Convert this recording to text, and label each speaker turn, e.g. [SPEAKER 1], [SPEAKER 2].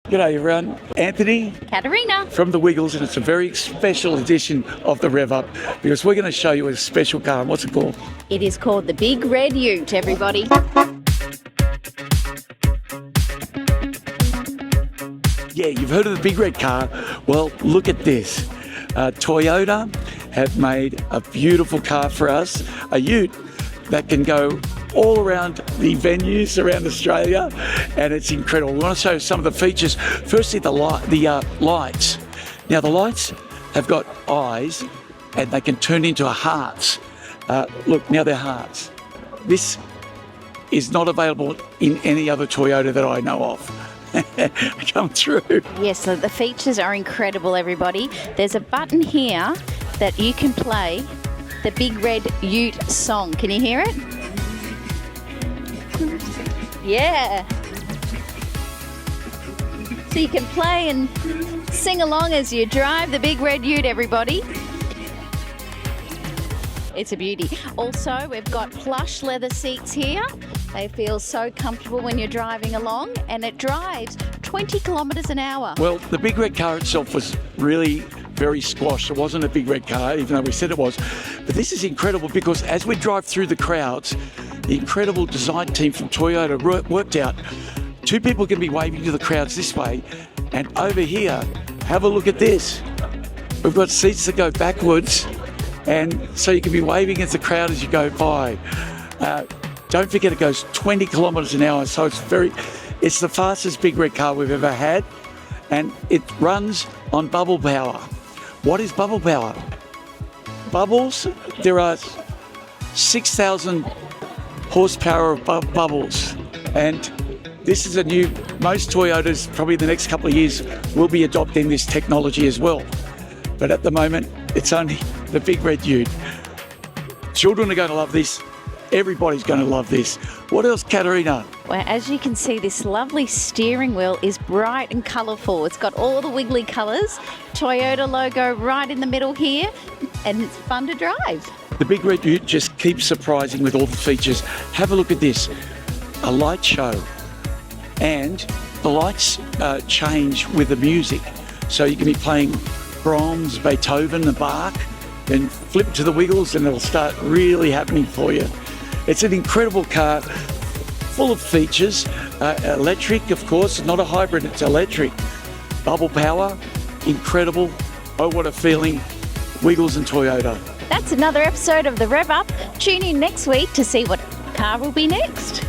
[SPEAKER 1] G'day everyone, Anthony
[SPEAKER 2] Caterina
[SPEAKER 1] from the Wiggles, and it's a very special edition of the Rev Up because we're going to show you a special car. What's it called?
[SPEAKER 2] It is called the Big Red Ute, everybody.
[SPEAKER 1] Yeah, you've heard of the big red car. Well, look at this. Toyota have made a beautiful car for us, a ute that can go all around the venues around Australia, and it's incredible. We want to show you some of the features. Firstly, the lights. Now, the lights have got eyes, and they can turn into hearts. Look, now they're hearts. This is not available in any other Toyota that I know of. Come through.
[SPEAKER 2] Yes, so the features are incredible, everybody. There's a button here that you can play the Big Red Ute song. Can you hear it? Yeah. So you can play and sing along as you drive the Big Red Ute, everybody. It's a beauty. Also, we've got plush leather seats here. They feel so comfortable when you're driving along, and it drives 20 kilometres an hour.
[SPEAKER 1] Well, the big red car itself was really very squashed. It wasn't a big red car, even though we said it was. But this is incredible because as we drive through the crowds, the incredible design team from Toyota worked out two people can be waving to the crowds this way, and over here, have a look at this. We've got seats that go backwards, and so you can be waving at the crowd as you go by. Don't forget it goes 20 kilometres an hour, so it's the fastest big red car we've ever had, and it runs on bubble power. What is bubble power? Bubbles, there are 6,000 horsepower of bubbles, and this is most Toyotas probably in the next couple of years will be adopting this technology as well. But at the moment, it's only the Big Red Ute. Children are going to love this. Everybody's going to love this. What else, Caterina?
[SPEAKER 2] Well, as you can see, this lovely steering wheel is bright and colourful. It's got all the Wiggly colours, Toyota logo right in the middle here, and it's fun to drive.
[SPEAKER 1] The Big Red Ute just keeps surprising with all the features. Have a look at this. A light show. And the lights change with the music. So you can be playing Brahms, Beethoven, and Bach, then flip to the Wiggles and it'll start really happening for you. It's an incredible car, full of features. Electric, of course, not a hybrid, it's electric. Bubble power, incredible. Oh, what a feeling. Wiggles and Toyota.
[SPEAKER 2] That's another episode of the Rev Up. Tune in next week to see what car will be next.